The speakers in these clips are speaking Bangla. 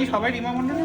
কি সবাই রিমা মন্ডল?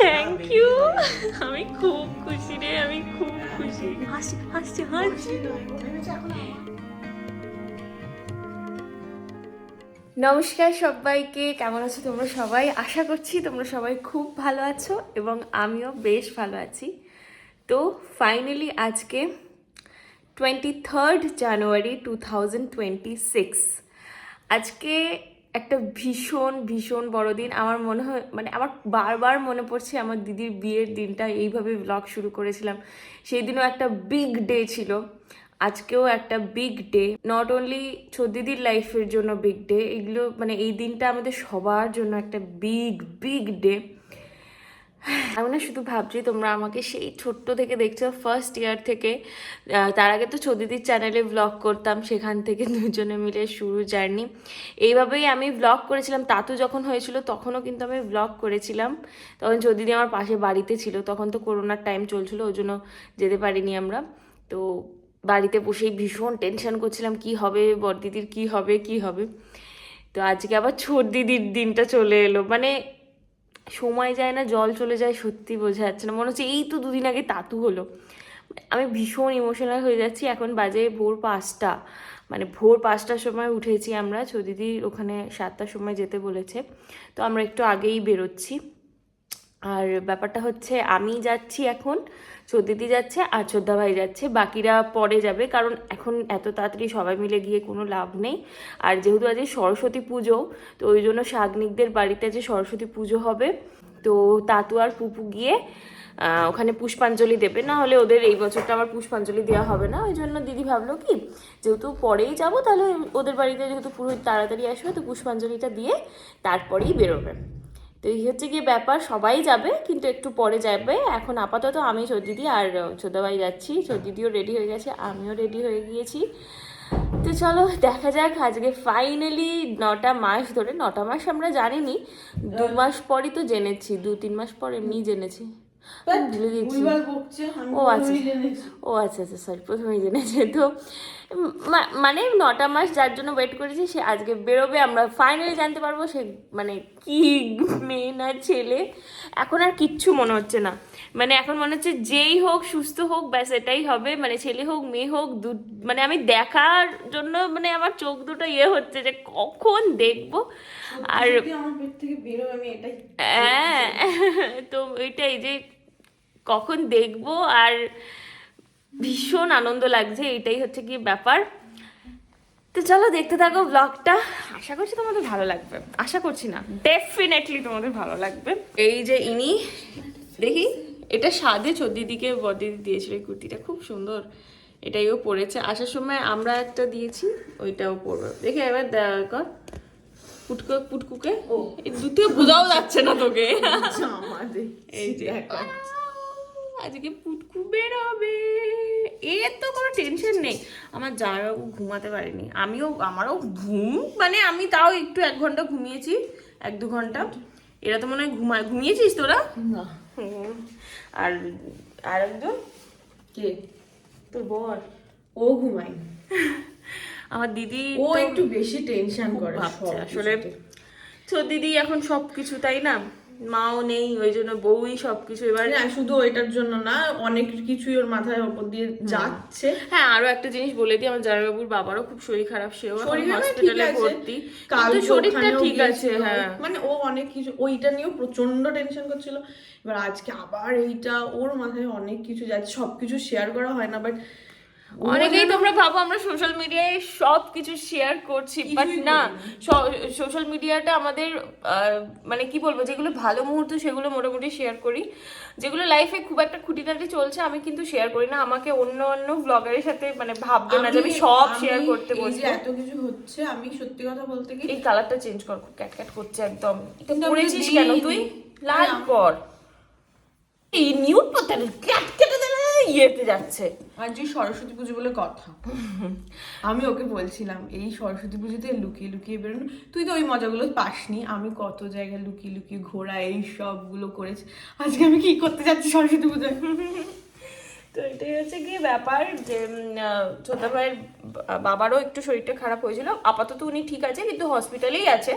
Thank you. আমি খুব খুশি রে, আমি খুব খুশি। হাসি হাসি হাসি। নমস্কার সবাইকে, কেমন আছো তোমরা সবাই? আশা করছি তোমরা সবাই খুব ভালো আছো এবং আমিও বেশ ভালো আছি। তো ফাইনালি আজকে 23rd জানুয়ারি 2026, আজকে একটা ভীষণ ভীষণ বড় দিন। আমার মনে হয় মানে আমার বারবার মনে পড়ছে আমার দিদির বিয়ের দিনটা, এইভাবে ব্লগ শুরু করেছিলাম। সেই দিনও একটা বিগ ডে ছিল, আজকেও একটা বিগ ডে। নট অনলি দিদির লাইফের জন্য বিগ ডে, এগুলো মানে এই দিনটা আমাদের সবার জন্য একটা বিগ বিগ ডে। আমি না শুধু ভাবছি, তোমরা আমাকে সেই ছোট্ট থেকে দেখছো, ফার্স্ট ইয়ার থেকে। তার আগে তো দিদির চ্যানেলে ব্লগ করতাম, সেখান থেকে দুজনে মিলে শুরু জার্নি। এইভাবেই আমি ব্লগ করেছিলাম। তাতু যখন হয়েছিল তখনও কিন্তু আমি ব্লগ করেছিলাম, তখন দিদি আমার পাশে বাড়িতে ছিল। তখন তো করোনার টাইম চলছিল, ওই জন্য যেতে পারিনি আমরা। তো বাড়িতে বসেই ভীষণ টেনশন করছিলাম কি হবে, বড়দিদির কি হবে কি হবে। তো আজকে আবার দিদির দিনটা চলে এলো, মানে সময় যায় না, জল চলে যায়, সত্যি বোঝা যাচ্ছে না। মনে হচ্ছে এই তো দুদিন আগে তাতু হলো। আমি ভীষণ ইমোশনাল হয়ে যাচ্ছি। এখন বাজে ভোর 5টা, মানে ভোর 5টার সময় উঠেছি আমরা। দিদি ওখানে 7টার সময় যেতে বলেছে, তো আমরা একটু আগেই বেরোচ্ছি। আর ব্যাপারটা হচ্ছে আমি যাচ্ছি এখন, দিদি যাচ্ছে আর ছোদ্দা ভাই যাচ্ছে, বাকিরা পরে যাবে, কারণ এখন এত তাড়াতাড়ি সবাই মিলে গিয়ে কোনো লাভ নেই। আর যেহেতু আজ সরস্বতী পুজো, তো ওই জন্য শাগনিকদের বাড়িতে যে সরস্বতী পুজো হবে, তো তাতু আর পুপু গিয়ে ওখানে পুষ্পাঞ্জলি দেবে। না হলে ওদের এই বছরটা আবার পুষ্পাঞ্জলি দেওয়া হবে না। ওই জন্য দিদি ভাবলো কি, যেহেতু পরেই যাব, তাহলে ওদের বাড়িতে যেহেতু পুরোহিত তাড়াতাড়ি আসবে, তো পুষ্পাঞ্জলিটা দিয়ে তারপরেই বেরোবে। তো এই হচ্ছে গিয়ে ব্যাপার, সবাই যাবে কিন্তু একটু পরে যাবে। এখন আপাতত আমি দিদি আর ছোটভাই যাচ্ছি। দিদিও রেডি হয়ে গেছে, আমিও রেডি হয়ে গিয়েছি। তো চলো দেখা যাক। আজকে ফাইনালি 9টা মাস ধরে, 9টা মাস আমরা জানিনি, 2 মাস পরই তো জেনেছি, 2-3 মাস পর এমনি জেনেছি। ভুলে গেছি। ও আচ্ছা ও আচ্ছা আচ্ছা, সরি, প্রথমেই জেনেছে। তো মানে 9টা মাস যার জন্য ওয়েট করেছি, সে আজকে বেরোবে, আমরা ফাইনালি জানতে পারবো সে মানে কি মেয়ে না ছেলে। এখন আর কিচ্ছু মনে হচ্ছে না, মানে এখন মনে হচ্ছে যেই হোক সুস্থ হোক, ব্যাস এটাই হবে। মানে ছেলে হোক মেয়ে হোক, মানে আমি দেখার জন্য মানে আমার চোখ দুটো হচ্ছে যে কখন দেখবো। আর হ্যাঁ, তো ওইটাই যে কখন দেখবো, আর ভীষণ আনন্দ লাগছে, এইটাই হচ্ছে কি ব্যাপার। তো চলো দেখতে থাকো ব্লগটা, আশা করছি তোমাদের ভালো লাগবে। আশা করছি না, ডেফিনেটলি তোমাদের ভালো লাগবে। এই যে ইনি, দেখি এটা স্বাদে দিদিকে বড়দিদি দিয়েছিল, এই কুর্তিটা খুব সুন্দর, এটাইও পরেছে। আসার সময় আমরা একটা দিয়েছি, ওইটাও পরবে। দেখে এবার কর পুটকুকে, এই দুটো বোঝাও যাচ্ছে না তোকে। এই যে আজকে পুটকু বেরোবে, এর তো কোনো টেনশন নেই। আমার জামাইবাবু ঘুমাতে পারেনি, আমারও ঘুম, মানে আমি তাও একটু 1 ঘন্টা ঘুমিয়েছি, 1-2 ঘন্টা। এরা তো মনে হয় ঘুমিয়েছিস তোরা? না। আর একজন কে? তোর বর, ও ঘুমায়। আমার দিদি ও একটু বেশি টেনশন করে ভাবছে আসলে। তো দিদি এখন সবকিছু, তাই না, মাও নেই, ওই জন্য বউই সবকিছু। এবার শুধু ওইটার জন্য না, অনেক কিছুই ওর মাথায় উপর দিয়ে যাচ্ছে। হ্যাঁ, আরো একটা জিনিস বলে দিই, আমার জামাইবাবুর বাবারও খুব শরীর খারাপ, সেও হসপিটালে ভর্তি, কিন্তু শরীরটা ঠিক আছে। হ্যাঁ, মানে ও অনেক কিছু ওইটা নিয়েও প্রচন্ড টেনশন করছিল। এবার আজকে আবার এইটা, ওর মাথায় অনেক কিছু যাচ্ছে, সবকিছু শেয়ার করা হয় না, বাট অনেকেই তোমরা ভাবো আমরা সোশ্যাল মিডিয়ায় সব কিছু শেয়ার করছি, বাট না, সোশ্যাল মিডিয়াটা আমাদের মানে কি বলবো, যেগুলো ভালো মুহূর্ত সেগুলো মোটামুটি শেয়ার করি, যেগুলো লাইফে খুব একটা খুঁটিনাটি চলছে আমি কিন্তু শেয়ার করি না। আমাকে অন্য অন্য ব্লগারের সাথে মানে ভাববে না যে আমি সব শেয়ার করতে বসবো। এত কিছু হচ্ছে, আমি সত্যি কথা বলতে কি, এই কালারটা চেঞ্জ কর, খুব ক্যাটক্যাট করছে একদম। এটা পরেছিস কেন তুই? লাল পর, এই নিউড পরতে ক্যাটক্যাটে ইয়েতে যাচ্ছে। আর যে সরস্বতী পুজো বলে কথা, আমি ওকে বলছিলাম এই সরস্বতী পুজোতে লুকিয়ে লুকিয়ে বেরোনো, তুই তো ওই মজাগুলো পাসনি, আমি কত জায়গায় লুকিয়ে লুকিয়ে ঘোরা এই সবগুলো করেছি, আজকে আমি কি করতে যাচ্ছি সরস্বতী পুজোয়। তো এটাই হচ্ছে গিয়ে ব্যাপার যে ছোট ভাইয়ের বাবারও একটু শরীরটা খারাপ হয়েছিল, আপাতত উনি ঠিক আছে কিন্তু হসপিটালেই আছে,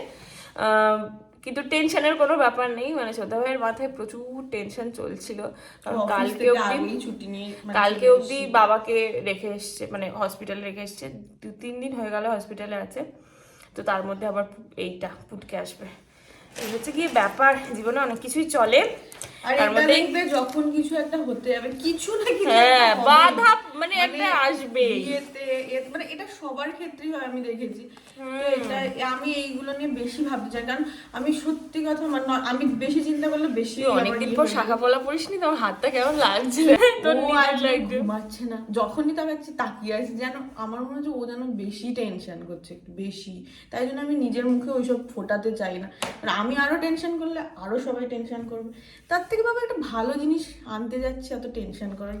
কিন্তু টেনশনের কোনো ব্যাপার নেই। মানে ছোট ভাইয়ের মাথায় প্রচুর টেনশন চলছিল, কারণ কালকে অবধি বাবাকে রেখে এসছে, মানে হসপিটালে রেখে এসছে, 2-3 দিন হয়ে গেল হসপিটালে আছে, তো তার মধ্যে আবার এইটা পুটকে আসবে। এই হচ্ছে গিয়ে ব্যাপার, জীবনে অনেক কিছুই চলে, আর এটা দেখবে যখন কিছু একটা হতে যাবে কিছু না কিছু বাধা মানে একটা আসবে, মানে এটা সবার ক্ষেত্রেই হয়, আমি দেখেছি। তো এটা আমি এইগুলো নিয়ে বেশি ভাবতে চাই, কারণ আমি সত্যি কথা মানে আমি বেশি চিন্তা করলে বেশি। অনেকদিন পর শাখা পলা পড়িসনি, তোমার হাতটা কেমন লাগছে? ঘুমাচ্ছে না, যখনই তার কাছে তাকিয়ে আছে যেন আমার মনে হচ্ছে ও যেন বেশি টেনশন করছে, একটু বেশি, তাই জন্য আমি নিজের মুখে ওইসব ফোটাতে চাই না, আমি আরো টেনশন করলে আরো সবাই টেনশন করবে, তার থেকে বাবা একটা ভালো জিনিস আনতে যাচ্ছে, এত টেনশন করার।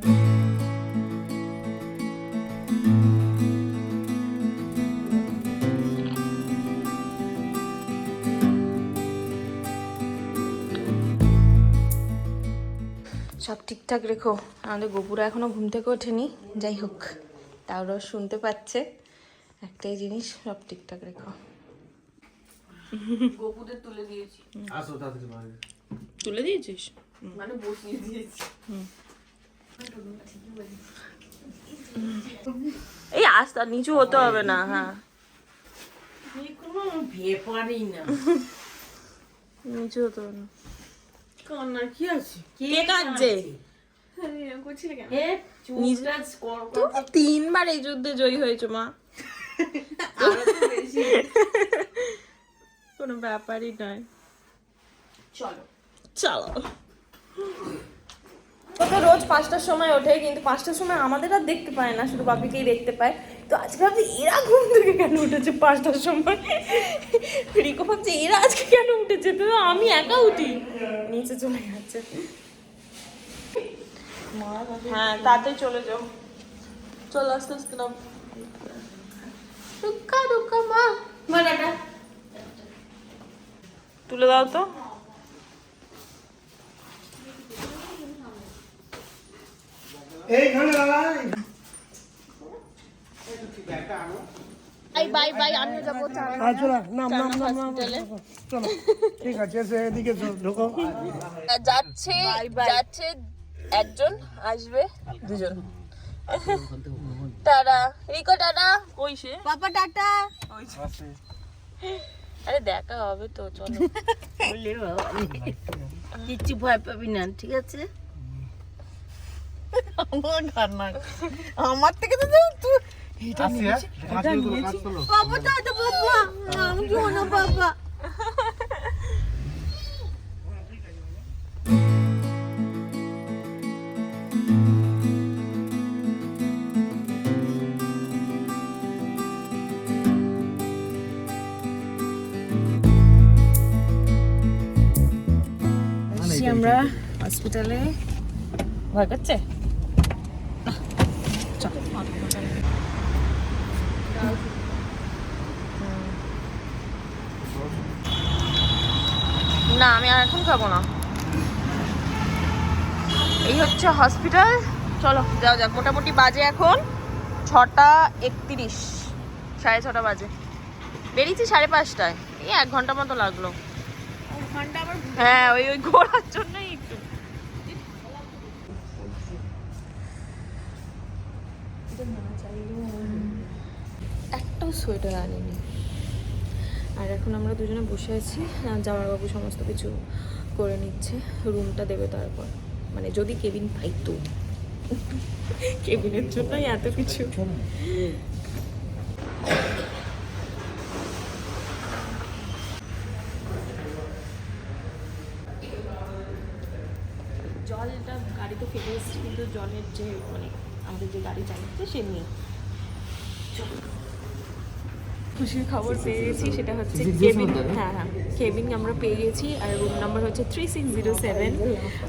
সব ঠিকঠাক রেখো, আমাদের গোপুরা এখনো ঘুম থেকে ওঠেনি, যাই হোক তাও শুনতে পাচ্ছে, একটাই জিনিস, সব ঠিকঠাক রেখো। গোপুদের তুলে দিয়েছি। আসো তাড়াতাড়ি বাইরে। তুলে দিয়েছিস? মানে বসিয়ে দিয়েছি। এই আস্তে নিচু হতে হবে না, হ্যাঁ নিচু হতে হবে না। কান্নার কি আছে? কে কাঁদছে? 3বার এই যুদ্ধে জয়ী হয়েছে মা, কোনো ব্যাপারই নয়। চলো চলো। ও তো রোজ 5টার সময় ওঠে, কিন্তু 5টার সময় আমাদের আর দেখতে পায় না, শুধু বাপিকেই দেখতে পায়। তো আজকে ভাবছি এরা ঘুম থেকে কেন উঠেছে 5টার সময়, রিকো ভাবছে এরা আজকে কেন উঠেছে, তো আমি একা উঠি, নিচে চলে যাচ্ছে। হ্যাঁ তাড়াতাড়ি চলে যাও, চলো আস্তে আস্তে নাও। রুক্কা রুক্কা মা, মারাটা তুলে দাও তো। এইখানে দাঁড়া। বাই বাই, আমিও যাবো চলো নাম চলো, ঠিক আছে এদিকে ঢোকো। যাচ্ছে যাচ্ছে, একজন আসবে, দুজন। Tata Rico, tata. কই সে? পাপা টাটা। আরে দেখা হবে তো, চলো। কিচ্ছু ভয় পাবি না, ঠিক আছে? আমার থেকে তো তুই এটা নিয়েছিস, বাবা টাটা বাবা, আমি কি হলো বাবা। আমরা হসপিটালে, ভয় করছে? না আমি আর এখন খাবো না। এই হচ্ছে হসপিটাল, চলো যাও যাক। মোটামুটি বাজে এখন 6:31, 6:30 বাজে। বেরিয়েছি 5:30টায়, এই 1 ঘন্টা মতো লাগলো। হ্যাঁ ওই ঘোরার জন্যই একটু। একটাও সোয়েটার আনিনি। আর এখন আমরা দুজনে বসে আছি, জামাইবাবু সমস্ত কিছু করে নিচ্ছে, রুমটা দেবে তারপর, মানে যদি কেবিন পাইতো, কেবিনের জন্যই এত কিছু। জলটা গাড়িতে ফেলে এসেছি, কিন্তু জলের যে মানে আমাদের যে গাড়ি চালাচ্ছে সে নেই। খুশির খবর পেয়ে গেছি, সেটা হচ্ছে কেবিন। হ্যাঁ হ্যাঁ, কেবিন আমরা পেয়ে গেছি, আর রুম নাম্বার হচ্ছে 3607।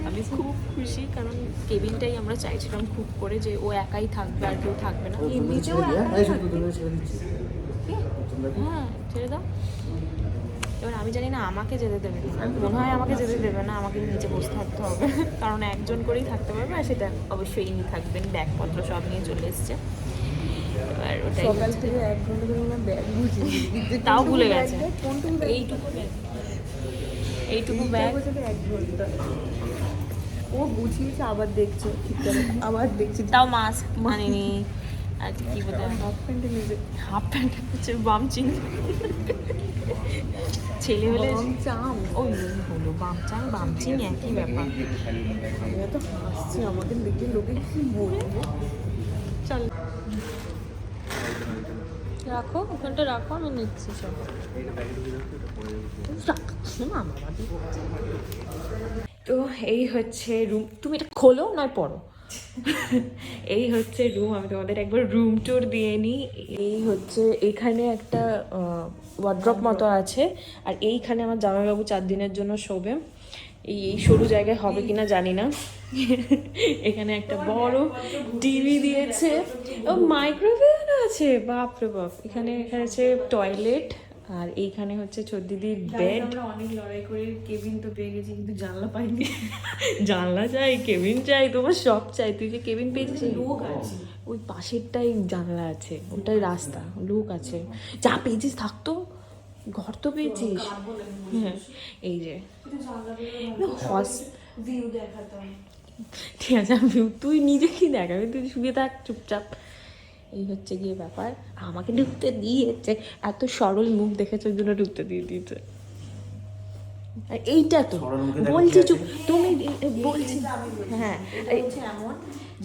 আমি খুব খুশি, কারণ কেবিনটাই আমরা চাইছিলাম খুব করে, যে ও একাই থাকবে আর কেউ থাকবে না। এমনিতেও একাই থাকবে। হ্যাঁ ছেড়ে দাও। এবার আমি জানি না আমাকে যেতে দেবে না, মনে হয় আমাকে যেতে দেবে না, আমাকে নিচে বসে থাকতে হবে, কারণ একজন করেই থাকতে পারবে, আর সেটা অবশ্যই ইনি থাকবেন। ব্যাগপত্র সব নিয়ে চলে এসছে। এবার ওটাই সকাল থেকে 1 ঘন্টা ধরে আমার ব্যাগ বুঝিয়ে তাও ভুলে গেছে। এইটুকু ব্যাগ 1 ঘন্টা ও বুঝিয়েছে, আবার দেখছে আবার দেখছি। তাও মাস্ক মানেনি, আর কি বলতে হাফ প্যান্টে নিজে হাফ প্যান্ট হচ্ছে বামচিং। ছেলে হলে চাম ওই হলো বামচিং একই ব্যাপার। আমি এত হাসছি, আমাকে দেখে লোকে কি বলবে। চল রাখো, ওখানটা রাখো, আমি নিচ্ছি সব। তো এই হচ্ছে রুম, তুমি এটা খোলো নয় পড়ো। এই হচ্ছে রুম, আমি তোমাদের একবার রুম ট্যুর দিয়ে নিই। এই হচ্ছে এখানে একটা ওয়ার্ড্রপ মতো আছে, আর এইখানে আমার জামাইবাবু 4 দিনের জন্য শোবে। এই সরু জায়গায় হবে কিনা জানি না। এখানে একটা বড় টিভি দিয়েছে, মাইক্রোওয়েভ আছে, বাপরে বাপ। এখানে আছে টয়লেট, আর এইখানে হচ্ছে দিদির বেড। আমরা অনেক লড়াই করে কেবিন তো পেয়ে গেছি, কিন্তু জানলা পাইনি। জানলা চাই, কেবিন চাই, তোমার সব চাই। তুই যে কেবিন পেয়েছিস, লোক আছে ওই পাশেরটাই জানলা আছে, ওটাই রাস্তা, লোক আছে। যা পেয়েছিস থাকতো, ঘর তো পেয়েছিস। হ্যাঁ এই যে ঠিক আছে, ভিউ তুই নিজে কি দেখাবি, তুই শুয়ে থাক চুপচাপ। এই হচ্ছে গিয়ে ব্যাপার। আমাকে ঢুকতে দিয়েছে, এত সরল মুখ দেখেছে ওই জন্য ঢুকতে দিয়ে দিয়েছে। আর এইটা তো বলছি চুপ, তুমি বলছি। হ্যাঁ এমন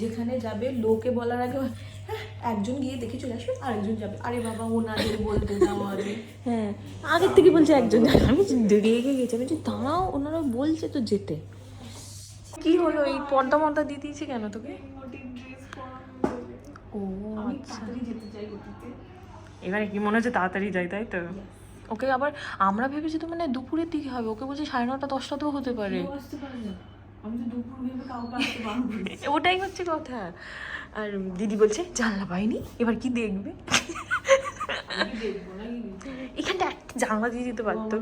যেখানে যাবে লোকে বলার আগে একজন গিয়ে দেখে চলে আসবে, আরেকজন যাবে। আরে বাবা, ওনাদের বলতে যাও আগে। হ্যাঁ আগের থেকে বলছে একজন যাবে। আমি রেগে গেছি, আমি যে দাঁড়াও, ওনারা বলছে তো যেতে। কি হলো, এই পর্দা মর্দা দিয়ে দিয়েছে কেন তোকে? ও আচ্ছা, এবারে কি মনে হচ্ছে তাড়াতাড়ি যাই, তাই তো? ওকে আবার আমরা ভেবেছি তো মানে দুপুরের দিকে হবে, ওকে বলছে 9:30 10টাতেও হতে পারে। ওটাই হচ্ছে কথা। আর দিদি বলছে জানলা পাইনি, এবার কি দেখবে? এখানটা একটা জানলা দিয়ে দিতে পারতো।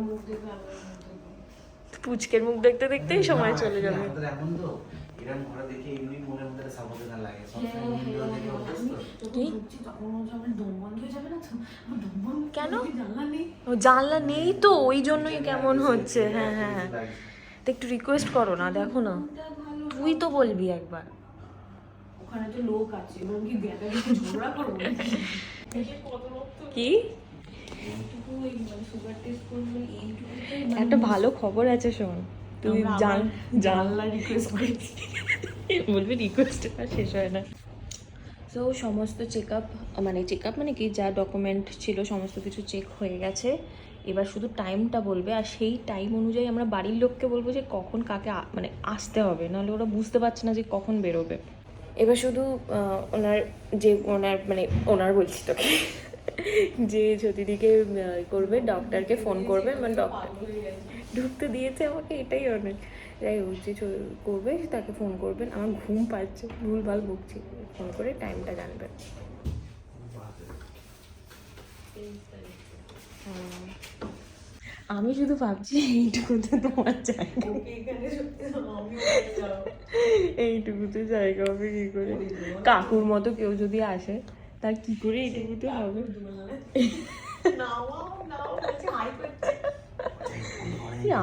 পুচকের মুখ দেখতে দেখতেই সময় চলে যাবে। কেন? জানলা নেই তো, ওই জন্যই কেমন হচ্ছে। হ্যাঁ হ্যাঁ, তো একটু রিকোয়েস্ট করো না, দেখো না, তুই তো বলবি একবার। ওখানে তো লোক আছে, ঝগড়া করবো কি? একটা ভালো খবর আছে, শোন। তুই জানলা রিকোয়েস্ট করেছি, বলবি রিকোয়েস্ট আর শেষ হয় না। তো সমস্ত চেক আপ মানে কি যা ডকুমেন্ট ছিল সমস্ত কিছু চেক হয়ে গেছে। এবার শুধু টাইমটা বলবে, আর সেই টাইম অনুযায়ী আমরা বাড়ির লোককে বলবো যে কখন কাকে মানে আসতে হবে, নাহলে ওরা বুঝতে পারছে না যে কখন বেরোবে। এবার শুধু ওনার বলছি তোকে, যে জ্যোতিদিকে করবে, ডক্টরকে ফোন করবে, মানে ডক্টর ঢুকতে দিয়েছে আমাকে, এটাই অনেক। যাই হোক, যে করবে তাকে ফোন করবেন। আমার ঘুম পাচ্ছে, ভুলভাল বকছি, ফোন করে টাইমটা জানবেন। আমি শুধু ভাবছি এইটুকুতে তোমার জায়গা, এইটুকুতে জায়গা হবে কি করে? কাকুর মতো কেউ যদি আসে, তার কি করে এইটুকুতে হবে?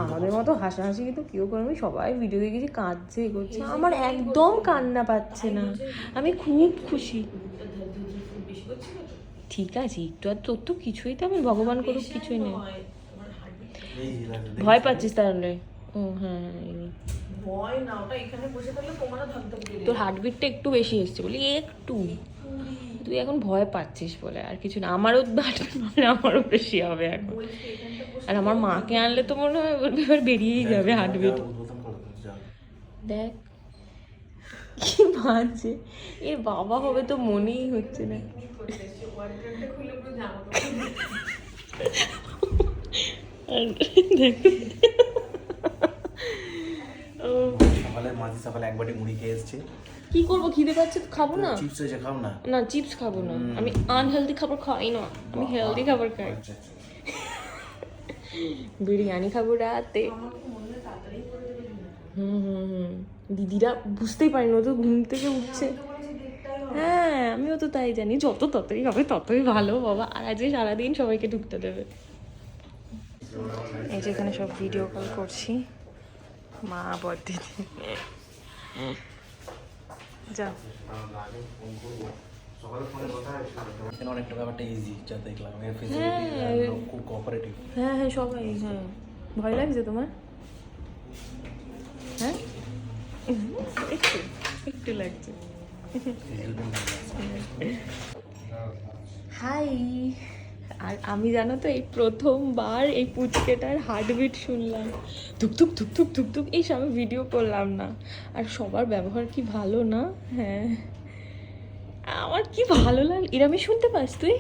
আমাদের মতো হাসাহাসি কিন্তু কেউ করবে, সবাই ভিডিও দেখেছি কাঁদছে, করছে, আমার একদম কান্না পাচ্ছে না, আমি খুব খুশি। ঠিক আছে, একটু আর তোর তো কিছুই, তো আমি ভগবান করুক কিছুই নেই। ভয় পাচ্ছিস তাহলে? ও হ্যাঁ, ভয় না, ওটা এখানে বসে থাকলে তোমারও ধকধক বেড়ে তোর হার্টবিটটা একটু বেশি এসছে বলি, একটু। তুই এখন ভয় পাচ্ছিস বলে, আর কিছু না। আমারও হার্টবিট মানে আমারও বেশি হবে এখন। বলছি এখানটা বসে আর আমার মাকে আনলে তো মনে হয় বলবে এবার বেরিয়েই যাবে হার্টবিট। দেখ কি বাজে, এর বাবা হবে তো মনেই হচ্ছে না। করতে এসেছি, ওয়ার্ড্রোবটা খুলে পুরো জামা কাপড় সকালে মাঝে সকালে এক বাটি মুড়ি খেয়ে এসছে। কি করবো, খিদে পাচ্ছে তো খাবো না। চিপস হয়েছে, খাও না। না চিপস খাবো না, আমি আনহেলদি খাবার খাই না, আমি হেলদি খাবার খাই। আচ্ছা, আচ্ছা। বিরিয়ানি খাবো রাতে। আমার তো মনে হয় তাড়াতাড়ি করে দেবে না। হুম। দিদিরা বুঝতেই পারিনি, ও তো ঘুম থেকে উঠছে। তো বলেছি দেখতেই হবে। হ্যাঁ আমিও তো তাই জানি, যত তাড়াতাড়ি হবে ততই ভালো বাবা। আর আজকে সারাদিন সবাইকে ঢুকতে দেবে। এই যে এখানে সব ভিডিও কল করছি, মা বর দিদি। যাও। এখানে অনেকটা ব্যাপারটা ইজি, যা দেখলাম এর ফেসিলিটি খুব কোঅপারেটিভ। হ্যাঁ সবাই, হ্যাঁ। ভয় লাগছে তোমার? হ্যাঁ একটু একটু লাগছে। হাই। আর আমি জানো তো এই প্রথমবার এই পুচকেটার হার্টবিট শুনলাম, ধুকধুক ধুকধুক ধুকধুক। এই আমি ভিডিও করলাম না। আর সবার ব্যবহার কি ভালো না। হ্যাঁ আমার কি ভালো লাগে, এরমই শুনতে পাস তুই?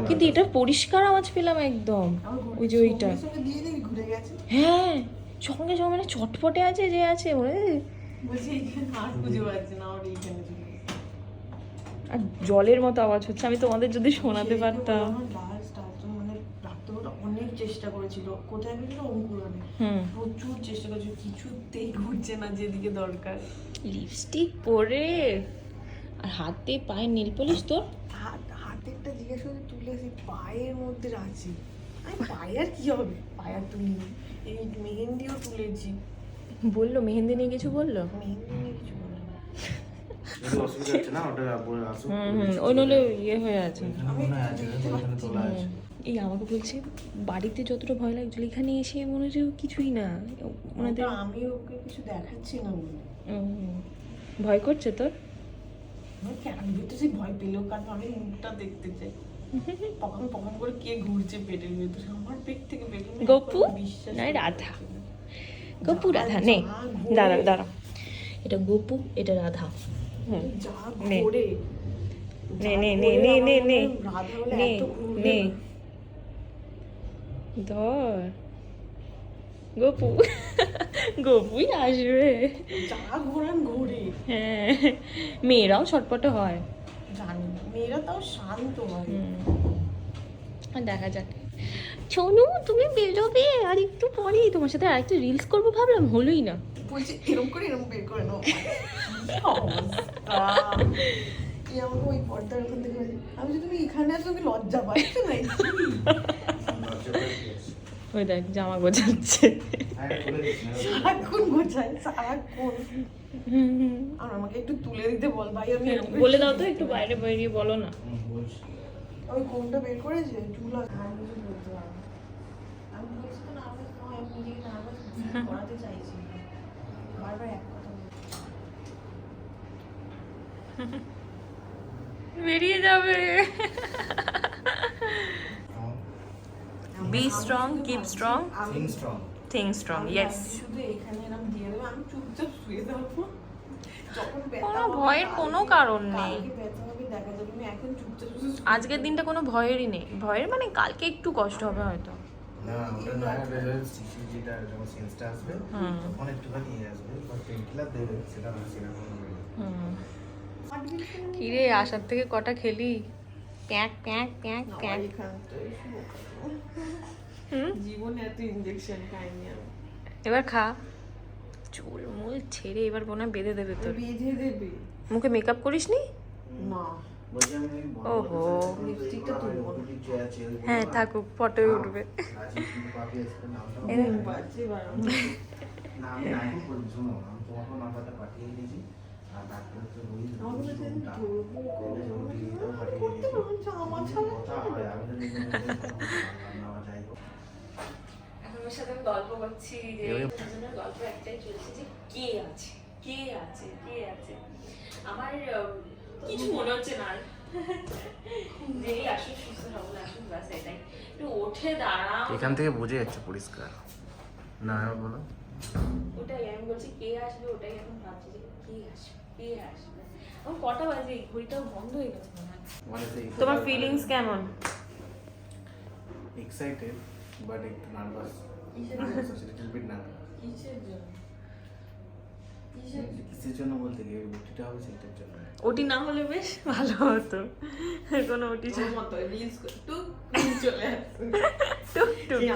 কিন্তু এটা পরিষ্কার আওয়াজ পেলাম একদম, ওই যে ওইটা। সঙ্গে দিয়ে দিবি, ঘুরে গেছে। হ্যাঁ সঙ্গে সঙ্গে মানে চটপটে আছে যে আছে মনে হয়। বলছি এইখানে আর খুঁজে পাচ্ছি না, আমার এইখানে চলে গেছে। আর জলের মতো আওয়াজ হচ্ছে, আমি তোমাদের যদি শোনাতে পারতাম। আমার লাস্ট মানে ডাক্তারবাবুটা অনেক চেষ্টা করেছিল, কোথায় গেছিল অঙ্কুরনে, হুম। প্রচুর চেষ্টা করেছিল, কিছুতেই ঘুরছে না যেদিকে দরকার। লিপস্টিক পরে আর হাতে পায়ে নেল পলিশ তোর। হাতেরটা জিজ্ঞাসা করে তুলেছি, পায়ের মধ্যে রাখছি। আমি পায়ে আর কি হবে, পায়ে আর তুলিনি। এই মেহেন্দিও তুলেছি, বললো মেহেন্দি নিয়ে কিছু বললো? মেহেন্দি নিয়ে কিছু বলে না। অসুবিধা হচ্ছে না, ওটা বলে আসো। ওই নলে ইয়ে হয়ে আছে। মনে হয় আছে, ওখানে তোলা আছে। এই আমাকে বলছে বাড়িতে যতটা ভয় লাগছিল এখানে এসে মনে হচ্ছে কিছুই না। ওনাদের ওটা আমি ওকে কিছু দেখাচ্ছি না বলে। ভয় করছে তোর? আমার কেন ভিতরে ভয় পেলেও, কারণ আমি মুখটা দেখতে চাই। পকম পকম করে কে ঘুরছে পেটের ভেতরে, আমার পেট থেকে বেরোবে না, গপু বিশ্বাস না করতে রাধা, পারছি না। গপু রাধা নে। দাঁড়া দাঁড়া, এটা গপু এটা রাধা। হুম যা নে। ঘোরে, নে নে নে নে নে নে রাধা বলে নে এত ঘুরবে নে না। ধর গপু। গপুই আসবে। যা ঘোরান ঘোরে, হ্যাঁ মেয়েরাও ছটপটে হয়। জানি না, মেয়েরা তাও শান্ত হয়। আর দেখা যাক। সোনু তুমি বেরোবে আর একটু পরেই, তোমার সাথে আরেকটা রিলস করবো ভাবলাম, হলোই না। বলছি এরকম করে এরকম বের করে নাও। কি অবস্থা! এই আমাকে ওই পর্দার ওখান থেকে বলছে, আমি যে তুমি এখানে আসো, তুমি লজ্জা পাচ্ছ না? ওই দেখ জামা গোছাচ্ছে। সারাক্ষণ গোছায়, সারাক্ষণ। আর আমাকে একটু তুলে দিতে বল ভাই, আমি এরকম বলে দাও তো একটু বাইরে বেরিয়ে বলো না। ওই কোনটা বের করেছে চুল আর আমি কিছু বলতে পারবো না। আমি বলছি তো নার্ভাস নয়, আমি নিজেকে নার্ভাস করাতে চাইছি না। বারবার এক কথা বলছি। বেরিয়ে যাবে। Be strong, keep strong, thing strong. Think strong. Yes. আমি শুধু এখানে এরকম দিয়ে দেবো, আমি চুপচাপ শুয়ে থাকবো। যখন ব্যথা কোনো হবে, ভয়ের কালকে- কোনো কারণ নেই। কালকে ব্যথা হবে দেখা যাবে, আমি এখন চুপচাপ শুয়ে আজকের দিনটা কোনো ভয়েরই নেই। ভয়ের মানে কালকে একটু কষ্ট হবে হয়তো। না ওটা নয়, সিসি যেটা যখন সেন্সটা আসবে তখন একটুখানি ইয়ে আসবে, বা পেইনকিলার দেবে, সেটা না সেরকম কিরে আসার থেকে কটা খেলি? Pack pack pack pack. জীবনে এত ইনজেকশন খাইনি আমি। এবার খা। চুল মুল ছেড়ে এবার বোনা বেঁধে দেবে তোর। বেঁধে দেবে মুখে মেকআপ করিস নি? না, বলছি আমি ওহো। লিপস্টিকটা তুলবো না। যে আছে হ্যাঁ থাকুক, ফটো উঠবে। রাজীব কিন্তু পাপি আসবে নামটা ঘুম পাচ্ছে বারবার। না আমি নাই বলছি, শোনো আমি তোমাকে নাম্বারটা পাঠিয়ে দিয়েছি, আর ডাক্তার তো রোজ আমাকে বলছে আমি ধরবো, করবো। করতে পাঠিয়ে পারবো না, আমার ছাড়া। কথা হয় আমি তো নিজে আমার যাই হোক। তোমার সাথে আমি গল্প করছি যে দুজনের গল্প একটাই চলছে যে কে আছে কে আছে কে আছে। আমার কিছু মনে হচ্ছে না আর। যেই আসুক সুস্থ সবল আসুক ব্যাস এটাই। একটু ওঠে দাঁড়াও। এখান থেকে বোঝা যাচ্ছে পরিষ্কার না, বলো। ওটাই আমি বলছি কে আসবে, ওটাই এখন ভাবছি যে কে আসবে কে আসবে। এখন কটা বাজে? ঘড়িটাও বন্ধ হয়ে গেছে মনে হয়। তোমার ফিলিংস কেমন? এক্সাইটেড বাট একটু নার্ভাস, লিটল বিট নার্ভাস। কিসের জন্য বলতে গিয়ে ওটিটা হবে সেটার জন্য। ওটি না হলে বেশ ভালো হতো, কোনো ওটি মতো রিলস চলে আসছে।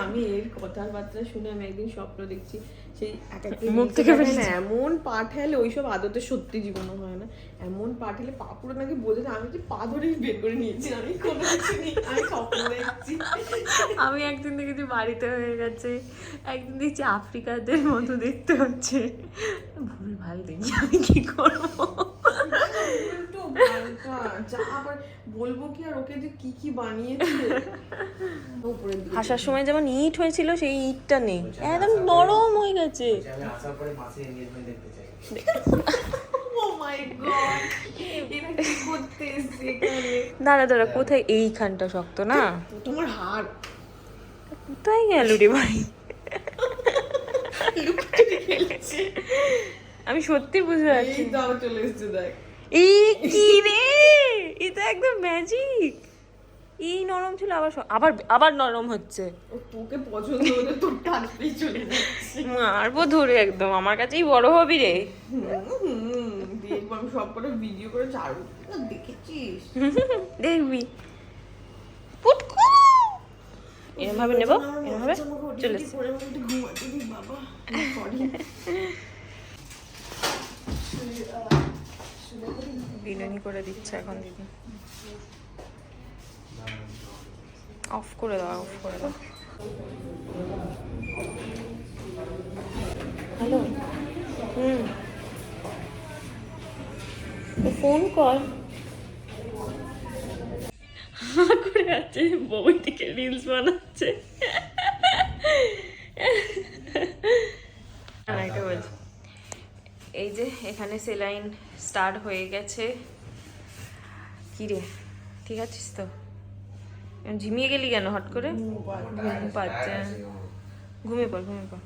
আমি এর কথাবার্তা শুনে আমি একদিন স্বপ্ন দেখছি, সেই এক একটা মুখ থেকে না এমন পা ঠেলে, ওইসব আদতে সত্যি জীবনে হয় না, এমন পা ঠেলে পা পুরো নাকি বোঝে না, আমি কি পা ধরে বের করে নিয়েছি, আমি কোনো কিছু নেই, আমি স্বপ্ন দেখছি। আমি একদিন দেখেছি বাড়িতে হয়ে গেছে, একদিন দেখছি আফ্রিকাদের মতো দেখতে হচ্ছে। ভুল ভাল দেখি আমি কি করবো। যা আবার বলবো কি আর ওকে যে কি কি বানিয়েছে। আসার সময় যেমন ইট হয়েছিল সেই ইটটা নেই, একদম নরম হয়ে গেছে। আমি আসার পরে মাসে এনগেজমেন্ট দেখতে চাই। ও মাই গড, এটা কি করতে এসেছে এখানে? দাঁড়া দাঁড়া, কোথায়? এইখানটা শক্ত না, তোমার হাত কোথায় গেল রে ভাই? লুকোচুরি খেলছে। আমি সত্যি বুঝতে পারছি। এই দাও চলে এসেছে, দেখ। এই কি রে, এটা একদম ম্যাজিক। এই নরম ছিল, আবার আবার আবার নরম হচ্ছে। ও তোকে পছন্দ হলে তোর টানতেই চলে যাচ্ছে। মারবো ধরে একদম, আমার কাছেই বড় হবি রে। দেখবো আমি সব করে ভিডিও করে ছাড়বো, দেখেছিস? দেখবি পুটকু এরকম ভাবে নেবো, এরকম ভাবে চলে এসছে। বাবা সরি। বিরিয়ানি করে দিচ্ছে এখন দিদি। অফ করে দাও, অফ করে দাও। হ্যালো, ফোন কর করে আছে, বউয়ের দিকে রিলস বানাচ্ছে। এটা বলছি, এই যে এখানে সেলাইন স্টার্ট হয়ে গেছে। কি রে, ঠিক আছিস তো? ঝিমিয়ে গেলি কেন হট করে? ঘুম পাচ্ছে, ঘুমিয়ে পড় ঘুমিয়ে পড়।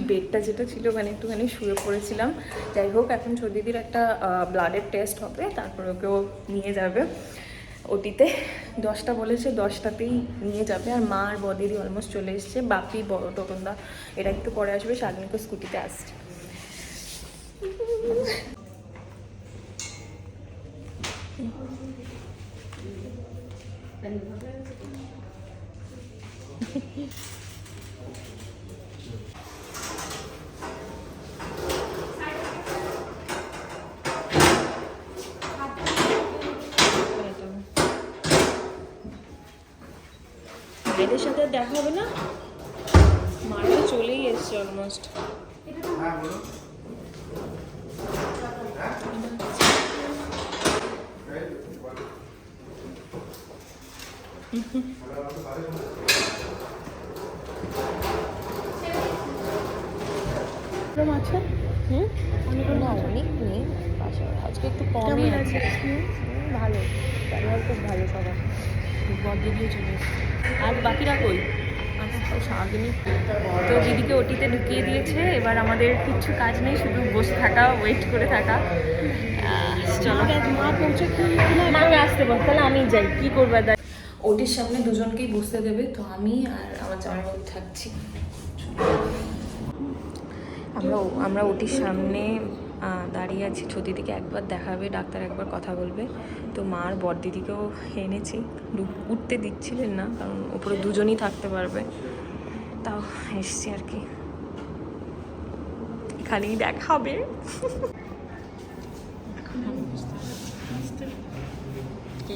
বেডটা যেটা ছিল ওখানে একটুখানি শুয়ে পড়েছিলাম। যাই হোক, এখন ছদিদির একটা ব্লাডের টেস্ট হবে, তারপরে ওকেও নিয়ে যাবে ওটিতে। 10টা বলেছে, 10টাতেই নিয়ে যাবে। আর মা আর বদিদি অলমোস্ট চলে এসছে, বাপি বড় টোটনদা এটা একটু পরে আসবে, শাগনিকে স্কুটিতে আসছে। ভাইদের সাথে দেখা হবে না, মারা চলেই এসছে অলমোস্ট। আছে না অনেক নেই, আজকে একটু কমই আছে। ভালো, ব্যবহার খুব ভালো সবার, বদলে দিয়ে চলে এসছে। আর বাকিরা কই? শাগনি তো দিদিকে ওটিতে ঢুকিয়ে দিয়েছে। এবার আমাদের কিচ্ছু কাজ নেই, শুধু বসে থাকা, ওয়েট করে থাকা। চলো, মা পৌঁছে মাকে আসতে বল, তাহলে আমি যাই, কি করবে? ওটির সামনে দুজনকেই বসতে দেবে, তো আমি আর আমার জামাইবাবু থাকছি। আমরা ওটির সামনে দাঁড়িয়ে আছি। ছদিদিকে একবার দেখাবে ডাক্তার, একবার কথা বলবে। তো মা আর বড়দিদিকেও এনেছি, উঠতে দিচ্ছিলেন না, কারণ ওপরে দুজনই থাকতে পারবে, তাও এসছি আর কি। এখানেই দেখাবে। কি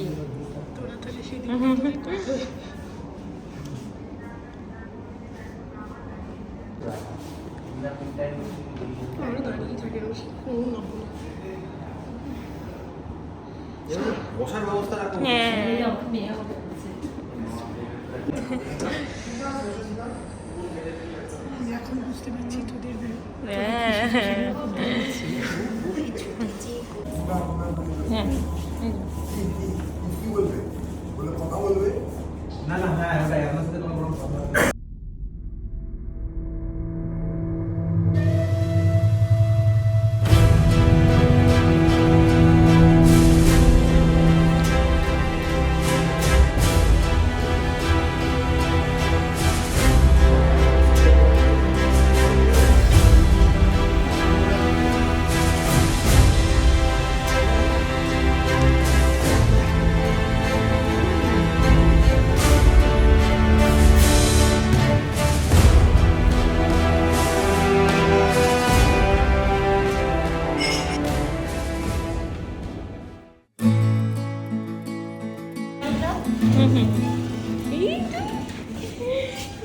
বসার ব্যবস্থা রাখুন। হ্যাঁ এখন বুঝতে পারছি তোদের কি বলবে বলে কথা বলবে না না হ্যাঁ ওটাই আপনার সাথে কোনো কথা হবে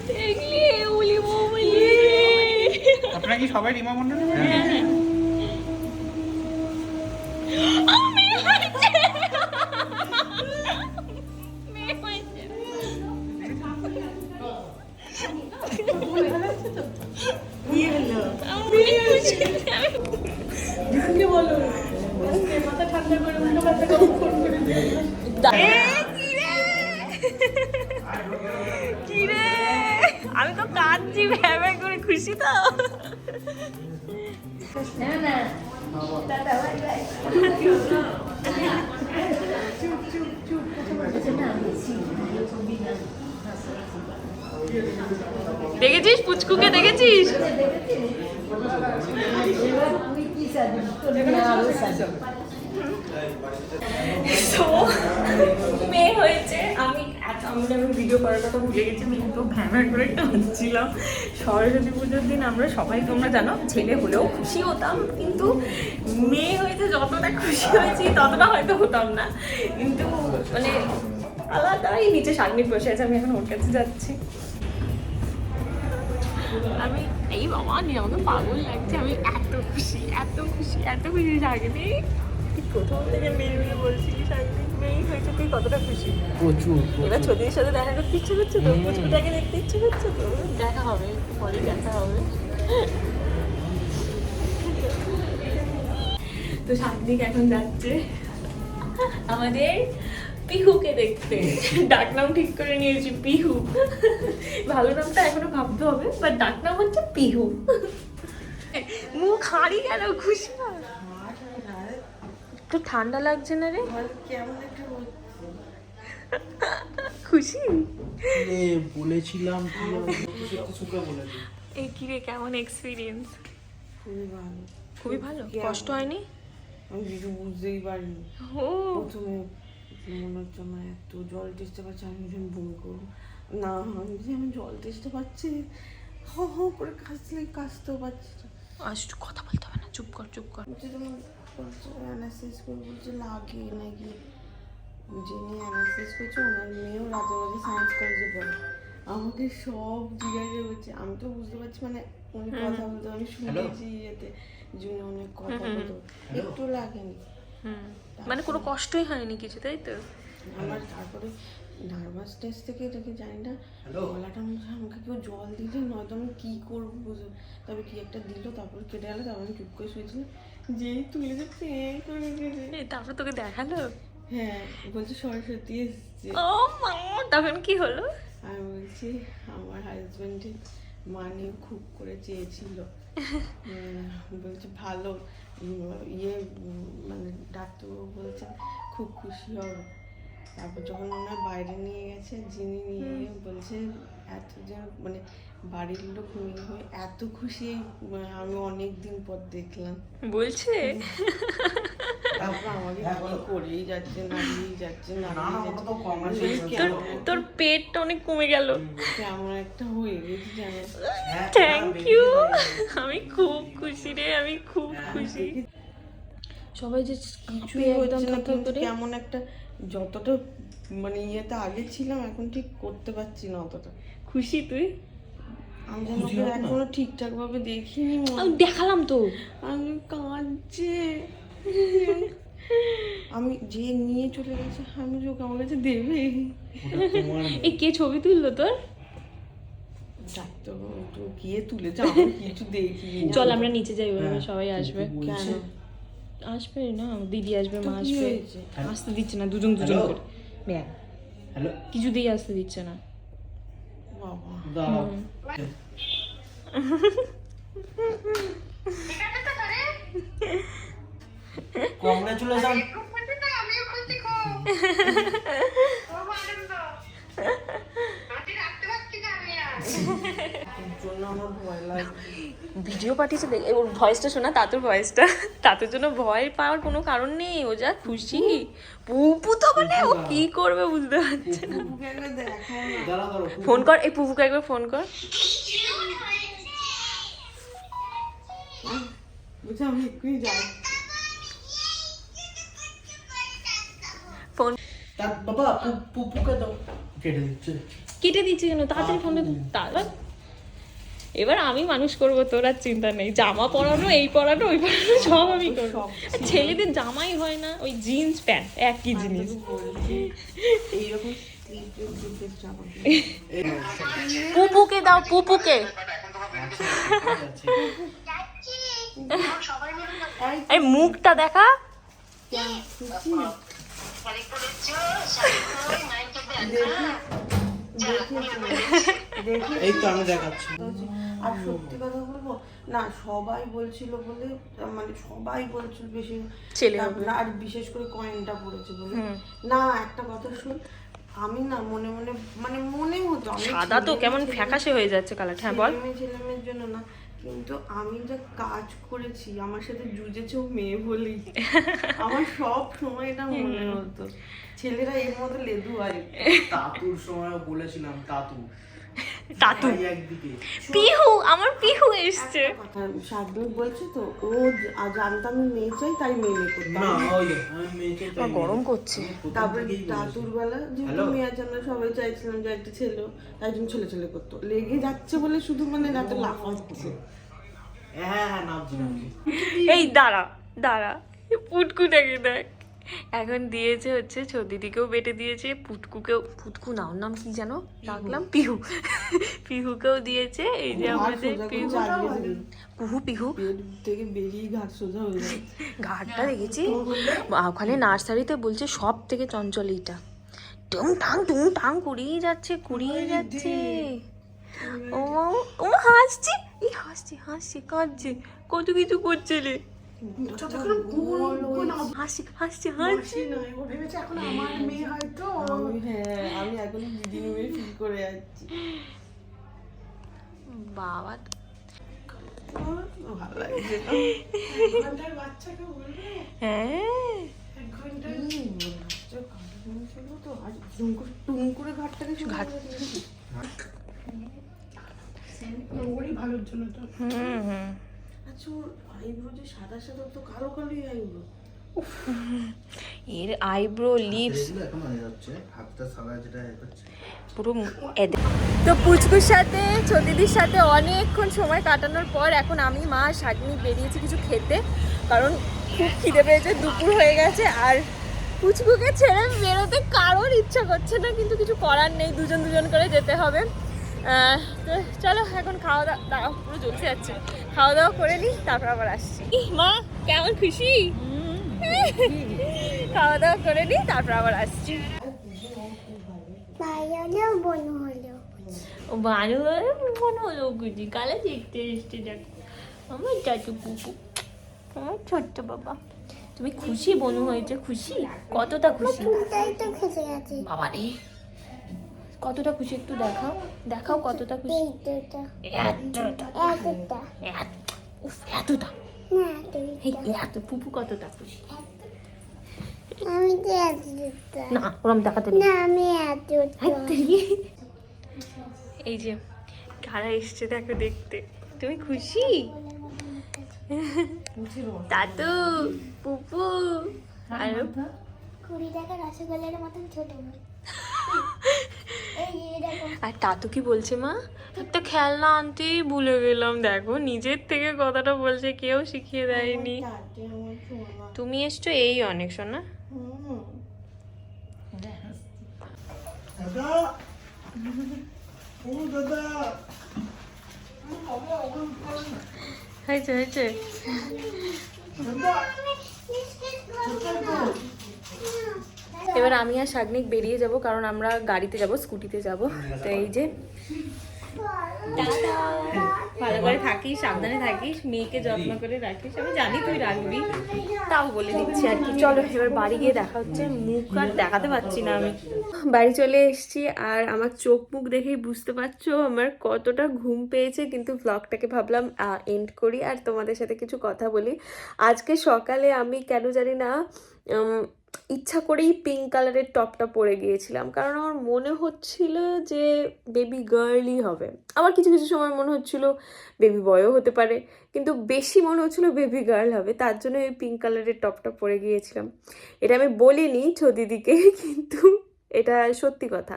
দেখলি উলি বলি আপনারা কি সবাই রিমা মন্ডল আমি তো কাঁদছি ভ্যাবে করে খুশি তো দেখেছিস পুচকুকে দেখেছিস মেয়ে হয়েছে আমি ভিডিও করার কথা ভুলে গেছি আমি একটু ভ্যামের করে কাঁদছিলাম সরস্বতী পুজোর দিন আমরা সবাই তোমরা জানো ছেলে হলেও খুশি হতাম কিন্তু মেয়ে হয়েছে যতটা খুশি হয়েছি ততটা হয়তো হতাম না কিন্তু মানে আলাদাই নিচে সাগনিক বসে আছে আমি এখন ওর কাছে যাচ্ছি আমি এই বাবা নিয়ে আমাকে পাগল লাগছে আমি এত খুশি সাগনি প্রথম থেকে মেয়ে বলছিলি সাগনি মেয়ে হয়েছে তুই কতটা খুশি প্রচুর এবার ছোটির সাথে দেখা করতে ইচ্ছে করছে তো পুচকুটাকে দেখতে ইচ্ছে করছে তো দেখা হবে পরে দেখা হবে তো সাগনিক এখন যাচ্ছে আমাদের পিহুকে দেখতে ডাকনাম ঠিক করে নিয়েছি পিহু ভালো নামটা এখনো ভাবতে হবে বাট ডাকনাম হচ্ছে পিহু মুখ হারিয়ে গেল খুশি না একটু ঠান্ডা লাগছে না রে খুশি বলেছিলাম এই কি রে কেমন এক্সপিরিয়েন্স খুবই ভালো কষ্ট হয়নি আমি কিছু বুঝতেই পারিনি ও প্রথমে মনে হচ্ছে আমার এত জল টেস্টে পাচ্ছি আমি ভীষণ বমি করবো না আমি জল টেস্টে পাচ্ছি হ করে কাশতেও পাচ্ছি না আজ একটু কথা বলতে হবে না চুপ কর বলছি তুমি বলছে অ্যানালাইসিস করে বলছে লাগে নাকি যিনি অ্যানালাইসিস করছে ওনার মেয়েও রাজাবাড়ি সায়েন্স কলেজে পড়ে আমাকে সব জিজ্ঞাসা করছে আমি তো বুঝতে পারছি মানে উনি কথা বলতে আমি শুনেছি ইয়েতে জন্য অনেক কথা বলতো একটু লাগেনি মানে কোনো কষ্টই হয়নি কিছু তাই তো আমার তারপরে নার্ভাস টেস্ট থেকে এটাকে জানি না গলাটা মনে আমাকে কেউ জল দিলে নয়তো আমি কী করবো বুঝো তবে কি একটা দিল তারপর কেটে গেলো তারপর আমি চুপ করে শুয়েছিলাম যেই তুলে যে প্যাঁ করে গেছে তারপর তোকে দেখালো হ্যাঁ বলছে সরস্বতী এসছে ও মা তখন কি হলো আমি বলছি আমার হাজব্যান্ডের মানে খুব করে চেয়েছিল বলছে ভালো মানে ডাক্তারবাবু বলছে খুব খুশি হবে তারপর যখন ওনার বাইরে নিয়ে গেছে যিনি নিয়ে গিয়ে বলছে এতজন মানে বাড়ির লোক নিয়ে হয়ে এত খুশি আমি অনেক দিন পর দেখলাম বলছে তারপর আমাকে করেই যাচ্ছে নাড়িয়েই যাচ্ছে তোর পেটটা অনেক কমে গেল কেমন একটা হয়ে গেছে জানো থ্যাংক ইউ আমি খুব খুশি রে আমি খুব খুশি সবাই যে কিছুই হচ্ছে না কিন্তু কেমন একটা যতটা মানে ইয়েতে আগে ছিলাম এখন ঠিক করতে পারছি না অতটা খুশি তুই আমি যেন ওকে এখনো ঠিকঠাক ভাবে দেখিনি আমি দেখালাম তো আমি কাঁদছে আমি যে নিয়ে চলে গেছে আমি ওকে আমার কাছে দেবে এই কে ছবি তুললো তোর দেখ তো একটু গিয়ে তুলেছে, আমি কিছু দেখিনি। চল আমরা নিচে যাই, ওইভাবে সবাই আসবে। কেন? আসবে না, দিদি আসবে, মা কি আসবে। হয়েছে? আসতে দিচ্ছে না, দুজন দুজন করে। হ্যালো কিছুতেই আসতে দিচ্ছে না। বাবা দাঁড়াও কংগ্রেচুলেশন। জন্য আমার ভয় লাগে। ভিডিও পাঠিয়েছে, ওর ভয়েসটা শোনা, তাতুর ভয়েসটা। তাতুর জন্য ভয় পাওয়ার কোনো কারণ নেই, ও যা খুশি। পুপু তো মানে ও কি করবে বুঝতে পারছে না। বুকে একবার দেখাও না। দাঁড়াও দাঁড়াও ফোন কর, এই পুপুকে একবার ফোন কর। বুঝে আমি এক্ষুনি যাই। ফোন বাবা পুপুকে দাও। কেটে দিচ্ছে। কেটে দিচ্ছে কেন? তাড়াতাড়ি ফোনটা তারপর এবার আমি মানুষ করবো, তোর আর চিন্তা নেই। জামা পরানো, এই পরানো, ওই পরানো সব আমি করবো। আর ছেলেদের জামাই হয় না, ওই জিন্স প্যান্ট একই জিনিস। এইরকম স্লিপের জামা পুপুকে দাও, পুপুকে। এই মুখটা দেখা। এই তো আমি দেখাচ্ছি। আর সত্যি কথা বলবো না, সবাই বলছিল বলে, মানে সবাই বলছিল বেশি ছেলে হবে। আর বিশেষ করে কয়েনটা পড়েছে বলে। না একটা কথা শুন, আমি না মনে মনে মানে মনে হতো আমি সাদা তো কেমন ফ্যাকাশে হয়ে যাচ্ছে কালার। হ্যাঁ বল। ছেলে মেয়ের জন্য না, কিন্তু আমি যা কাজ করেছি আমার সাথে জুজেছেও মেয়ে বলেই আমার সব সময় এটা মনে হতো ছেলেরা এর মতো লেদু হয়। তাতুর সময় বলেছিলাম তাতু তাতু একদিকে পিহু, আমার পিহু এসছে। কথা শার্দুল বলছে তো, ও জানতাম আমি মেয়ে চাই তাই মেয়ে করতাম। না ওই আমি মেয়েকে চাই। গরম করছে। তারপরে দাদুর বেলা যেহেতু মেয়ে আছে আমরা সবাই চাইছিলাম যে একটা ছেলে, তাই জন্য ছেলে ছেলে করতো। লেগে যাচ্ছে বলে শুধু মানে রাতে লাফাচ্ছে। হ্যাঁ হ্যাঁ নামছি নামছি। এই দাঁড়া দাঁড়া, পুটকুটাকে দেখ। এখন দিয়েছে হচ্ছে দিদিকেও বেটে দিয়েছে, পুটকুকেও, পুটকু না ওর নাম কি যেন রাখলাম, পিহু। পিহুকেও দিয়েছে। এই যে আমাদের পিহু, পুহু পিহু বেড থেকে বেরিয়ে ঘাট সোজা হয়ে যায়। ঘাটটা দেখেছি ওখানে নার্সারিতে, বলছে সব থেকে চঞ্চল এইটা। টুং টাং কুড়িয়ে যাচ্ছে, কুড়িয়ে যাচ্ছে। ও ও হাসছে, এই হাসছে হাসছে, কাঁদছে, কত কিছু করছে রে। হাসছে হাসছে হাসছে। আমি এখন দিদি মেয়ে ফিল করে যাচ্ছি। বাবা ভালো লাগছে। হ্যাঁ টুন করে ঘাটটাকে ঘাট ভালোর জন্য তো আচ্ছা, ওর আইব্রো যে সাদা সাদা তো কালো কালোই আইব্রো। এর আইব্রো, লিপস এখন হয়ে যাচ্ছে হাতটা সাদা যেটা হচ্ছে পুরো তো পুচকুর সাথে দিদির সাথে অনেকক্ষণ সময় কাটানোর পর এখন আমি, মা, শাগনি বেরিয়েছি কিছু খেতে, কারণ খুব খিদে পেয়েছে, দুপুর হয়ে গেছে। আর পুচকুকে ছেড়ে বেরোতে কারোর ইচ্ছা করছে না, কিন্তু কিছু করার নেই, দুজন দুজন করে যেতে হবে। তো চলো এখন খাওয়া দাওয়া, পুরো জ্বলতে যাচ্ছে, খাওয়া দাওয়া করে নিই, তারপর আবার আসছি। মা কেমন খুশি? খাওয়া দাওয়া করে নিই, তারপর আবার আসছি। ও ভালো মনে হলো গুজি, কালে দেখতে এসছে। দেখো আমার চাচু পুপু, আমার ছোট্ট বাবা। তুমি খুশি বনু হয়েছে? খুশি? কতটা খুশি? বাবা রে কতটা খুশি, একটু দেখাও, দেখাও কতটা খুশি। এতটা এত পুপু কতটা খুশি? না ওরম দেখাতে নেই। এই যে কারা এসছে দেখো দেখতে, তুমি খুশি? দাদু, পুপু আর 20 টাকা রসগোল্লার মতন ছোট। আর তাতু কি বলছে? মা একটা খেলনা আনতেই ভুলে গেলাম। দেখো নিজের থেকে কথাটা বলছে, কেউ শিখিয়ে দেয়নি। তুমি এসছো এই অনেক, শোনা। ও দাদা হয়েছে হয়েছে। এবার আমি আর শাগনিক বেরিয়ে যাব, কারণ আমরা গাড়িতে যাব, স্কুটিতে যাব। তো এই যে ভালো করে থাকিস, সাবধানে থাকিস, মেয়েকে যত্ন করে রাখিস। আমি জানি তুই রাখবি, তাও বলে দিচ্ছি আর কি। চলো এবার বাড়ি গিয়ে দেখা হচ্ছে। মুখ আর দেখাতে পারছি না আমি। বাড়ি চলে এসেছি, আর আমার চোখ মুখ দেখেই বুঝতে পারছো আমার কতটা ঘুম পেয়েছে। কিন্তু ব্লগটাকে ভাবলাম এন্ড করি আর তোমাদের সাথে কিছু কথা বলি। আজকে সকালে আমি কেন জানি না ইচ্ছা করেই পিঙ্ক কালারের টপটা পরে গিয়েছিলাম, কারণ আমার মনে হচ্ছিল যে বেবি গার্লই হবে। আবার কিছু কিছু সময় মনে হচ্ছিল বেবি বয়ও হতে পারে, কিন্তু বেশি মনে হচ্ছিল বেবি গার্ল হবে। তার জন্য এই পিঙ্ক কালারের টপটা পরে গিয়েছিলাম। এটা আমি বলিনি দিদিকে, কিন্তু এটা সত্যি কথা।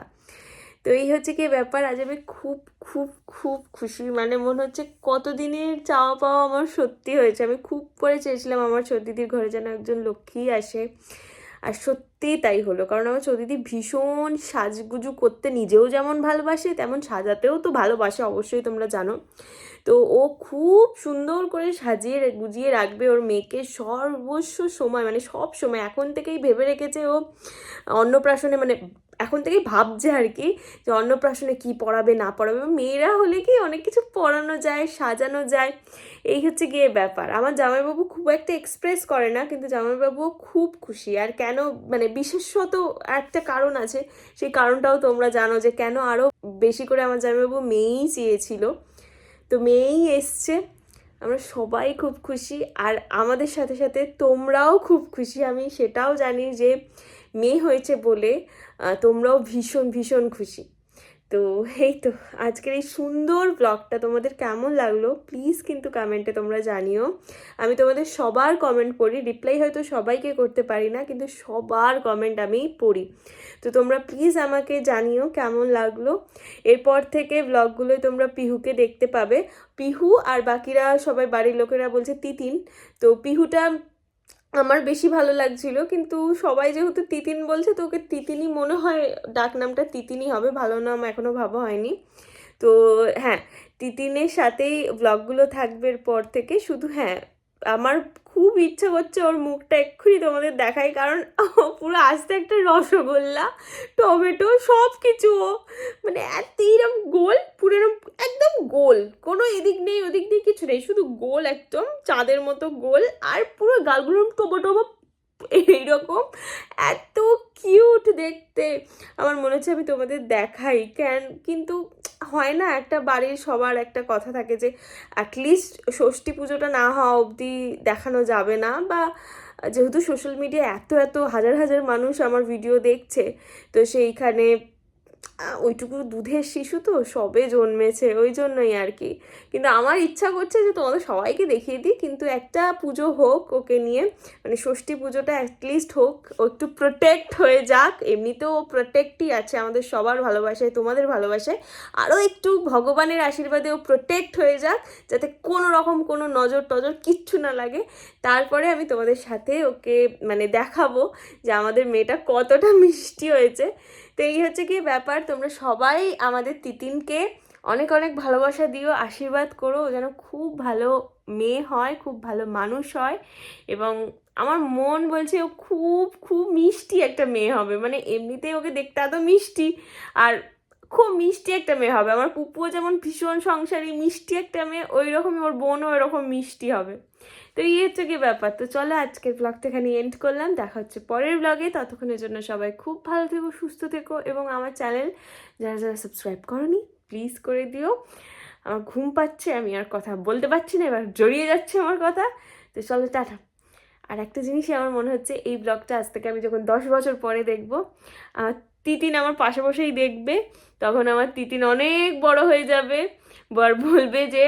তো এই হচ্ছে কি ব্যাপার। আজ আমি খুব খুব খুব খুশি, মানে মনে হচ্ছে কতদিনের চাওয়া পাওয়া আমার সত্যি হয়েছে। আমি খুব করে চেয়েছিলাম আমার দিদির ঘরে যেন একজন লক্ষ্মী আসে, আর সত্যিই তাই হলো। কারণ আমার দিদি ভীষণ সাজগুজু করতে নিজেও যেমন ভালোবাসে, তেমন সাজাতেও তো ভালোবাসে, অবশ্যই তোমরা জানো। তো ও খুব সুন্দর করে সাজিয়ে গুজিয়ে রাখবে ওর মেয়েকে সর্বস্ব সময়, মানে সব সময়। এখন থেকেই ভেবে রেখেছে ও অন্নপ্রাশনে, মানে এখন থেকেই ভাবছে আর কি যে অন্নপ্রাশনে কি পড়াবে না পড়াবে। মেয়েরা হলে কি অনেক কিছু পড়ানো যায়, সাজানো যায়। এই হচ্ছে গিয়ে ব্যাপার। আমার জামাইবাবু খুব একটা এক্সপ্রেস করে না, কিন্তু জামাইবাবু খুব খুশি। আর কেন, মানে বিশেষত একটা কারণ আছে, সেই কারণটাও তোমরা জানো যে কেন আরও বেশি করে আমার জামাইবাবু মেয়েই চেয়েছিল। তো মেয়েই এসছে, আমরা সবাই খুব খুশি। আর আমাদের সাথে সাথে তোমরাও খুব খুশি, আমি সেটাও জানি যে মেয়ে হয়েছে বলে তোমরাও ভীষণ ভীষণ খুশি। তো এই তো আজকের এই সুন্দর ব্লগটা তোমাদের কেমন লাগলো প্লিজ কিন্তু কমেন্টে তোমরা জানিও। আমি তোমাদের সবার কমেন্ট পড়ি, রিপ্লাই হয়তো সবাইকে করতে পারি না, কিন্তু সবার কমেন্ট আমি পড়ি। তো তোমরা প্লিজ আমাকে জানিও কেমন লাগলো। এরপর থেকে ব্লগগুলোয় তোমরা পিহুকে দেখতে পাবে। পিহু আর বাকিরা সবাই বাড়ির লোকেরা বলছে তিতিন, তো পিহুটা আমার বেশি ভালো লাগছিল, কিন্তু সবাই যেহেতু তিতিন বলছে তো ওকে তিতিনই মনে হয়, ডাক নামটা তিতিনই হবে, ভালো নাম এখনও ভাবা হয়নি। তো হ্যাঁ, তিতিনের সাথেই ব্লগগুলো থাকবে পর থেকে। শুধু হ্যাঁ, আমার খুব ইচ্ছা করছে ওর মুখটা এক্ষুনি তোমাদের দেখাই, কারণ ও পুরো আস্তে একটা রসগোল্লা, টমেটো সব কিছু, ও মানে এরকম গোল, পুরো একদম গোল, কোনো এদিক নেই ওদিক নেই কিছু নেই, শুধু গোল, একদম চাঁদের মতো গোল, আর পুরো গালগুলো টোবো টোবো এইরকম, এত কিউট দেখতে। আমার মনে হচ্ছে আমি তোমাদের দেখাই কিন্তু হয় না, একটা বাড়ির সবার একটা কথা থাকে যে অ্যাটলিস্ট ষষ্ঠী পুজোটা না হওয়া অবধি দেখানো যাবে না, বা যেহেতু সোশ্যাল মিডিয়া এত এত হাজার হাজার মানুষ আমার ভিডিও দেখছে, তো সেইখানে ওইটুকু দুধের শিশু তো সবে জন্মেছে, ওই জন্যই আর কি। কিন্তু আমার ইচ্ছা করছে যে তোমাদের সবাইকে দেখিয়ে দিই, কিন্তু একটা পুজো হোক ওকে নিয়ে, মানে ষষ্ঠী পুজোটা অ্যাটলিস্ট হোক, ও একটু প্রোটেক্ট হয়ে যাক। এমনিতেও ও প্রোটেক্টই আছে আমাদের সবার ভালোবাসায়, তোমাদের ভালোবাসায়, আরও একটু ভগবানের আশীর্বাদে ও প্রোটেক্ট হয়ে যাক, যাতে কোনো রকম কোনো নজর টজর কিচ্ছু না লাগে। তারপরে আমি তোমাদের সাথে ওকে মানে দেখাবো যে আমাদের মেয়েটা কতটা মিষ্টি হয়েছে। তো এই হচ্ছে কি ব্যাপার। তোমরা সবাই আমাদের তিতিনকে অনেক অনেক ভালোবাসা দিও, আশীর্বাদ করো, ও যেন খুব ভালো মেয়ে হয়, খুব ভালো মানুষ হয়। এবং আমার মন বলছে ও খুব খুব মিষ্টি একটা মেয়ে হবে, মানে এমনিতেই ওকে দেখতে এত মিষ্টি, আর খুব মিষ্টি একটা মেয়ে হবে। আমার পুপুও যেমন ভীষণ সংসারী মিষ্টি একটা মেয়ে, ওই রকমই ওর বোনও ওরকম মিষ্টি হবে। তো এই হচ্ছে কি ব্যাপার। তো চলো আজকের ব্লগটা এখানে এন্ড করলাম, দেখা হচ্ছে পরের ব্লগে। ততক্ষণের জন্য সবাই খুব ভালো থেকো, সুস্থ থেকো, এবং আমার চ্যানেল যারা যারা সাবস্ক্রাইব করোনি প্লিজ করে দিও। আমার ঘুম পাচ্ছে, আমি আর কথা বলতে পারছি না, এবার জড়িয়ে যাচ্ছে আমার কথা। তো চলো টাটা। আর একটা জিনিসই আমার মনে হচ্ছে, এই ব্লগটা আজ থেকে আমি যখন 10 বছর পরে দেখবো, তিতিন আমার পাশে বসেই দেখবে, তখন আমার তিতিন অনেক বড় হয়ে যাবে, বলবে যে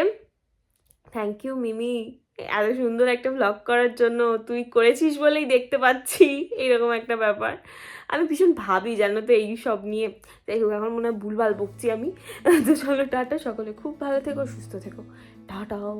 থ্যাংক ইউ মিমি, এত সুন্দর একটা ব্লগ করার জন্য, তুই করেছিস বলেই দেখতে পাচ্ছি, এইরকম একটা ব্যাপার। আমি ভীষণ ভাবি জানো তো এই সব নিয়ে। যাই হোক, এখন মনে হয় ভুলভাল বকছি আমি। তো চলো টাটা, সকলে খুব ভালো থেকো, সুস্থ থেকো, টাটাও।